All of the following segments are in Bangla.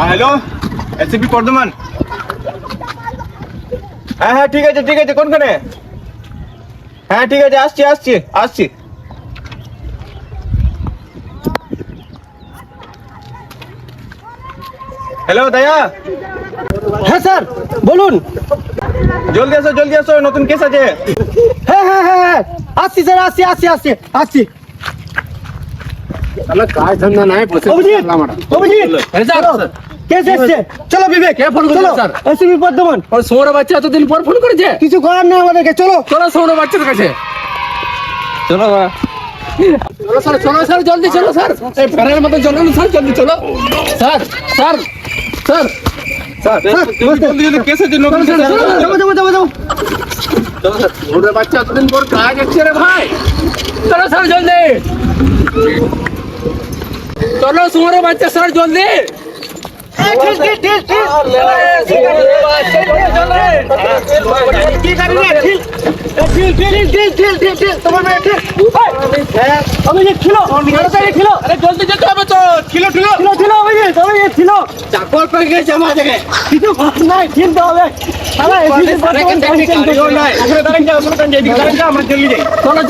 Hello, SP Bardhaman. হ্যাঁ হ্যাঁ ঠিক আছে কোনখানে? হ্যাঁ ঠিক আছে, আসছি। হ্যালো দয়া। হ্যাঁ স্যার বলুন। জলদি আসো, নতুন কেস আছে। হ্যাঁ আসছি স্যার, আসছি। কাজ ধান্দা নাই, বসে অভিজিৎ কেস এসছে, চলো বিবেক, ফোন চলো স্যার। এসপি বর্ধমান। সৌর বাচ্চা এতদিন পর ফোন করেছে। কিছু করার নেই আমাদেরকে, চলো। সৌর বাচ্চার কাছে চলো স্যার, জলদি চলো স্যার। এই ফেরার মতো চলো না স্যার, জলদি চলো স্যার। জলদি কেস আছে, নতুন কেস আছে। যাবো। সৌর বাচ্চা এতদিন পর কাজ হচ্ছে রে ভাই। চলো স্যার জলদি, চলো সৌর বাচ্চা স্যার জলদি। জলদি যেতে হবে তো। চাকর পেয়ে গেছে আমার থেকে। কিছু নাই, ঠিলতে হবে। চলো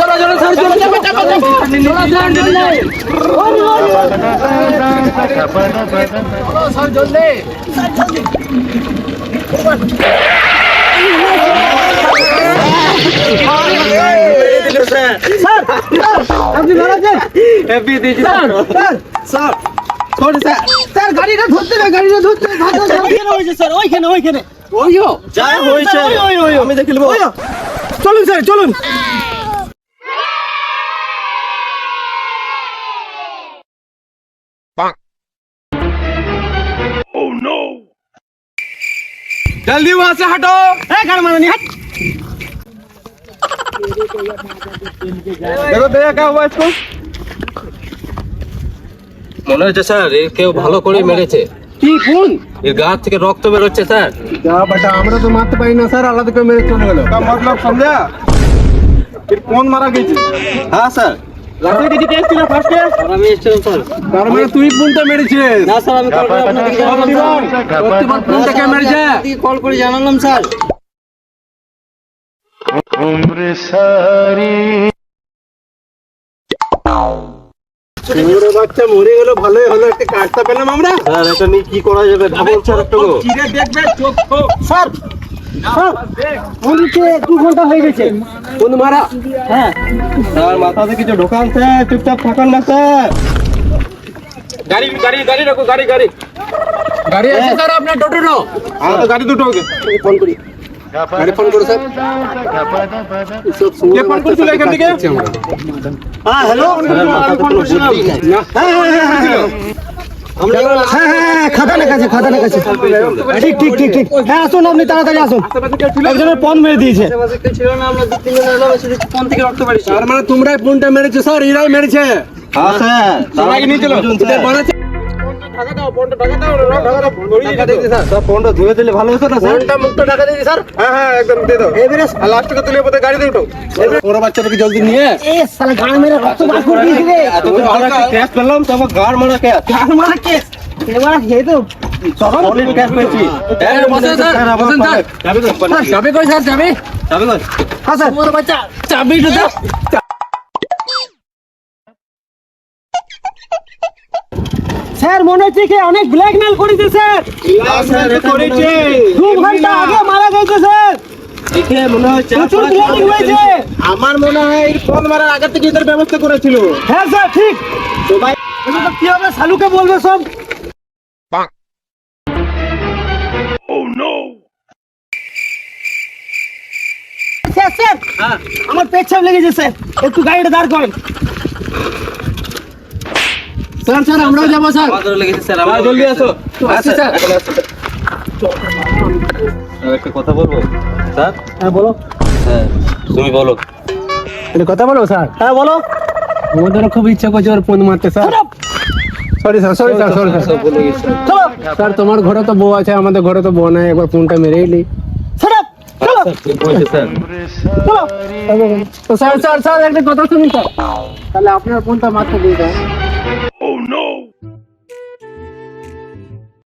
স্যার, জলদি। আপনি ভালো আছেন? স্যার গাড়িটা ধরতে ওইখানে যা হয়েছে আমি দেখে নেবো। চলুন স্যার, চলুন। जल्दी वहां से हटो। গাড়ি মারানি, হাট। देखो दया क्या हुआ इसको? মনে হচ্ছে স্যার এর কেউ ভালো করে মেরেছে। কি কোন? এর গা থেকে রক্ত বেরোচ্ছে স্যার। বেটা আমরা তো মারতে পারি না স্যার, আলাদা করে মেরে চলে গেল। का मतलब समझा? फिर कौन मारा गई थी? हाँ सर, গাড়ি দিদি কেস ছিল ফার্স্টে। আমি এসেছিলাম স্যার। তার মানে তুই কোনটা মেরেছিস? না স্যার, আমি কল করে আপনাদেরকে জানালাম স্যার। প্রতিবার কোনটা কে মেরেছে? কল করে জানালাম স্যার। ওরে বাচ্চা মরে গেল, ভালোই হলো, একটা কাটতে পেলাম আমরা। স্যার এটা নিয়ে কি করা যাবে ভাবুন স্যার একটু। চিরে দেখবে চোখ। স্যার বলছে 2 ঘন্টা হয়ে গেছে। কোন মারা? হ্যাঁ স্যার মাথা থেকে কিছু ঢোকান স্যার, চুপচাপ থাকুন না স্যার। গাড়ি রাখো, গাড়ি গাড়ি আছে স্যার আপনার টোটো? हाँ तो गाड़ी দুটো ওকে ফোন করি। গাড়ি ফোন করো স্যার। কে ফোন করছিল এখান থেকে? হ্যাঁ হ্যালো, ফোন করছিলাম। হ্যাঁ খাদানের কাছে। ঠিক। হ্যাঁ আসুন, আপনি তাড়াতাড়ি আসুন। একজনের ফোন মেরে দিয়েছে। ছিল না, আমরা 2-3 জন এলাম, এসে ফোন থেকে রক্ত বেরিয়েছে। তার মানে তোমরাই ফোনটা মেরেছো স্যার, এরাই মেরেছে। हाँ सर সবাইকে নিয়ে চলো। স্যার ফোনটা ধুয়ে দিলে ভালো হতো না স্যার। ফোনটা মুক্ত টাকা দিয়েছি স্যার। হ্যাঁ একদম দিয়ে দাও। এবারে আর লাস্ট থেকে তুলে পথে গাড়িতে উঠো। ওরা বাচ্চাটাকে জলদি নিয়ে সালা গান মেরে রক্ত বার করে দিয়েছি রে। তুমি হালকা ক্র্যাশ করলাম তো আমার গাড় মারা কে? গান মারা কেস। এবার হে তো সলিড ক্র্যাশ পেয়েছি। বসেন স্যার, বসেন স্যার। চাবি দাও। চাবি কই স্যার? চাবি চাবি দাও। হ্যাঁ স্যার। ওর বাচ্চা চাবিটা দাও। স্যার মনে হচ্ছে কি অনেক ব্ল্যাকমেল করেছে স্যার। স্যার এটা করেছে 2 ঘন্টা আগে মারা গেছে স্যার। দেখে মনে হচ্ছে প্রচুর ব্ল্যাকিং হয়েছে। আমার মনে হয় এই ফোন মারার আগে থেকে এদের ব্যবস্থা করেছিল। হ্যাঁ স্যার ঠিক। সবাই এবার তো কি হবে, শালুকে বলবে সব। স্যার আমার পেছাব লেগেছে স্যার, একটু গাড়িটা দাঁড় করেন। স্যার আমরাও যাবো স্যার। লেগেছে স্যার, আমরা জলদি আসো। আসছি স্যার। একটা কথা বলবো স্যার। হ্যাঁ বলো। হ্যাঁ তুমি বলো। এটা কথা বলো স্যার। হ্যাঁ বলো। আমাদেরও খুব ইচ্ছা করছে ওর ফোন মারতে স্যার। Sorry sir. চলো স্যার তোমার ঘরে তো বউ আছে, আমাদের ঘরে তো বউ নাই, একবার ফোনটা মেরেই নি। চলো ঠিক বলছে স্যার। চলো। তো স্যার একটা কথা শুনুন স্যার, তাহলে আপনার ফোনটা মারতে দিয়ে দাও।